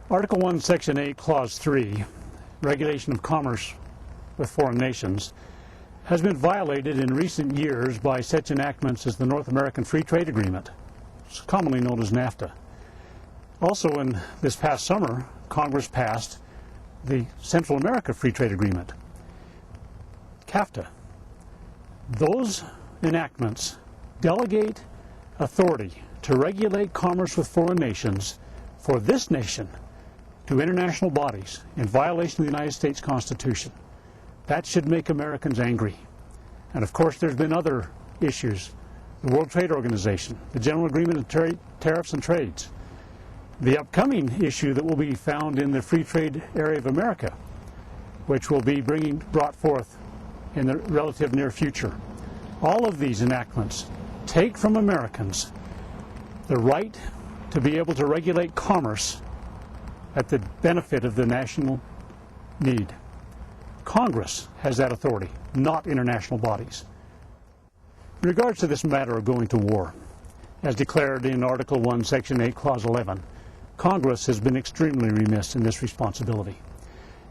Article 1, Section 8, Clause 3, regulation of commerce with foreign nations, has been violated in recent years by such enactments as the North American Free Trade Agreement, commonly known as NAFTA. Also, in this past summer, Congress passed the Central America Free Trade Agreement, CAFTA. Those enactments delegate authority to regulate commerce with foreign nations for this nation to international bodies in violation of the United States Constitution. That should make Americans angry. And of course, there's been other issues. The World Trade Organization, the General Agreement on Tariffs and Trades, the upcoming issue that will be found in the Free Trade Area of America, which will be brought forth in the relative near future. All of these enactments take from Americans the right to be able to regulate commerce at the benefit of the national need. Congress has that authority, not international bodies. In regards to this matter of going to war, as declared in Article 1, Section 8, Clause 11, Congress has been extremely remiss in this responsibility.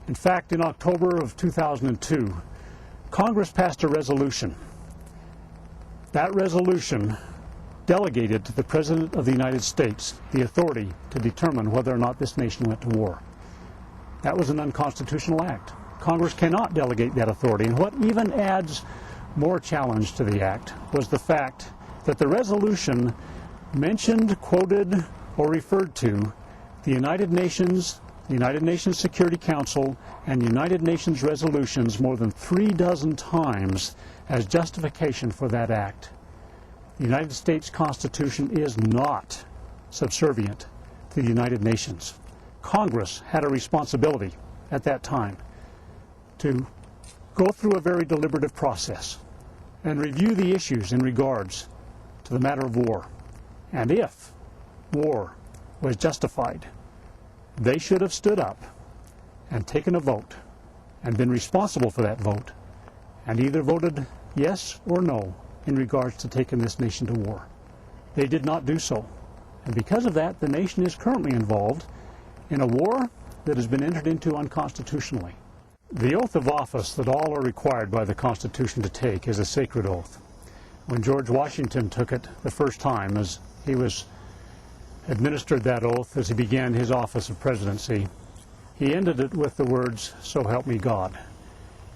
In fact, in October of 2002, Congress passed a resolution. That resolution delegated to the President of the United States the authority to determine whether or not this nation went to war. That was an unconstitutional act. Congress cannot delegate that authority, and what even adds more challenge to the act was the fact that the resolution mentioned, quoted, or referred to the United Nations Security Council, and United Nations resolutions more than 36 times as justification for that act. The United States Constitution is not subservient to the United Nations. Congress had a responsibility at that time to go through a very deliberative process and review the issues in regards to the matter of war. And if war was justified, they should have stood up and taken a vote and been responsible for that vote and either voted yes or no in regards to taking this nation to war. They did not do so. And because of that, the nation is currently involved in a war that has been entered into unconstitutionally. The oath of office that all are required by the Constitution to take is a sacred oath. When George Washington took it the first time, as he was administered that oath as he began his office of presidency, he ended it with the words, "So help me God,"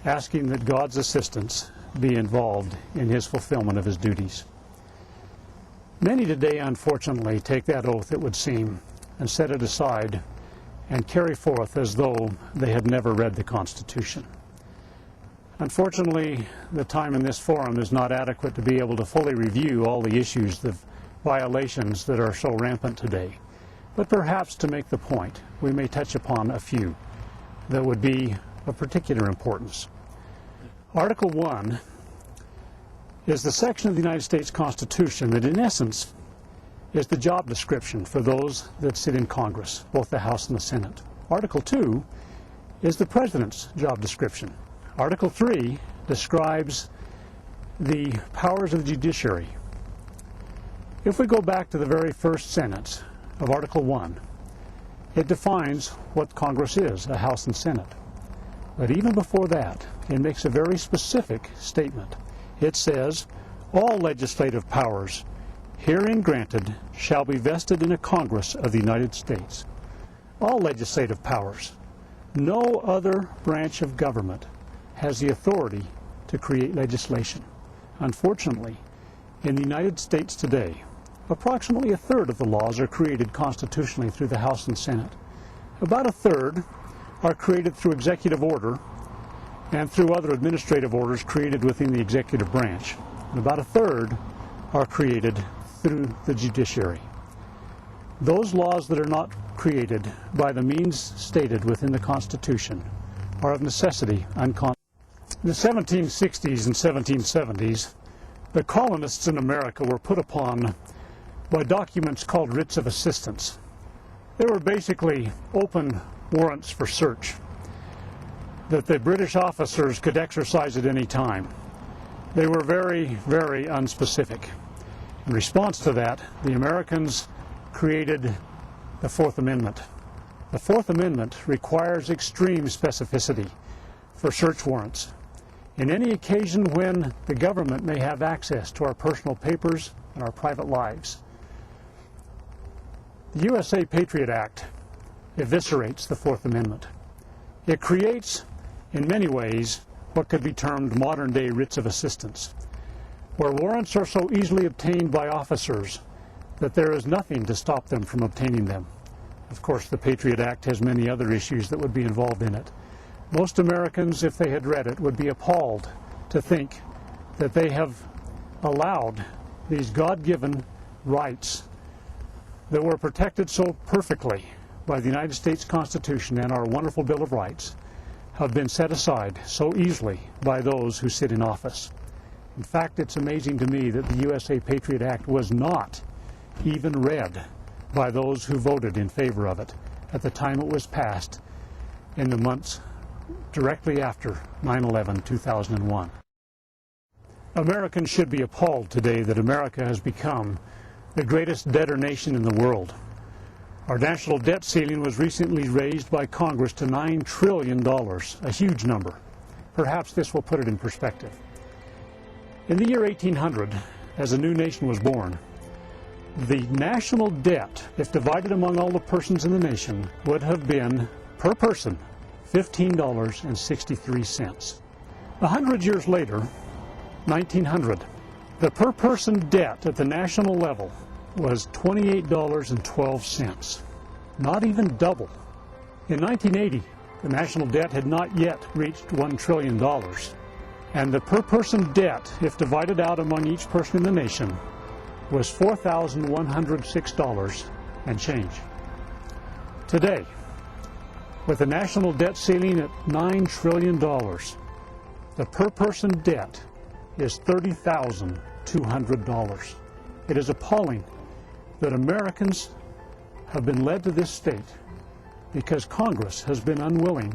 asking that God's assistance be involved in his fulfillment of his duties. Many today, unfortunately, take that oath, it would seem, and set it aside and carry forth as though they had never read the Constitution. Unfortunately, the time in this forum is not adequate to be able to fully review all the issues, the violations that are so rampant today. But perhaps to make the point, we may touch upon a few that would be of particular importance. Article 1 is the section of the United States Constitution that, in essence, is the job description for those that sit in Congress, both the House and the Senate. Article 2 is the President's job description. Article 3 describes the powers of the judiciary. If we go back to the very first sentence of Article 1, it defines what Congress is, a House and Senate. But even before that, it makes a very specific statement. It says, all legislative powers herein granted shall be vested in a Congress of the United States. All legislative powers. No other branch of government has the authority to create legislation. Unfortunately, in the United States today, approximately a third of the laws are created constitutionally through the House and Senate. About a third are created through executive order and through other administrative orders created within the executive branch. And about a third are created through the judiciary. Those laws that are not created by the means stated within the Constitution are of necessity unconstitutional. In the 1760s and 1770s, the colonists in America were put upon by documents called writs of assistance. They were basically open warrants for search that the British officers could exercise at any time. They were very, very unspecific. In response to that, the Americans created the Fourth Amendment. The Fourth Amendment requires extreme specificity for search warrants in any occasion when the government may have access to our personal papers and our private lives. The USA Patriot Act eviscerates the Fourth Amendment. It creates, in many ways, what could be termed modern-day writs of assistance, where warrants are so easily obtained by officers that there is nothing to stop them from obtaining them. Of course, the Patriot Act has many other issues that would be involved in it. Most Americans, if they had read it, would be appalled to think that they have allowed these God-given rights that were protected so perfectly by the United States Constitution and our wonderful Bill of Rights have been set aside so easily by those who sit in office. In fact, it's amazing to me that the USA Patriot Act was not even read by those who voted in favor of it at the time it was passed in the months directly after 9/11/2001. Americans should be appalled today that America has become the greatest debtor nation in the world. Our national debt ceiling was recently raised by Congress to $9 trillion, a huge number. Perhaps this will put it in perspective. In the year 1800, as a new nation was born, the national debt, if divided among all the persons in the nation, would have been, per person, $15.63. 100 years later, 1900, the per-person debt at the national level was $28.12, not even double. In 1980, the national debt had not yet reached $1 trillion, and the per-person debt, if divided out among each person in the nation, was $4,106 and change. Today, with the national debt ceiling at $9 trillion, the per-person debt is $30,200. It is appalling that Americans have been led to this state because Congress has been unwilling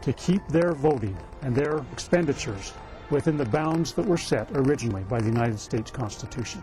to keep their voting and their expenditures within the bounds that were set originally by the United States Constitution.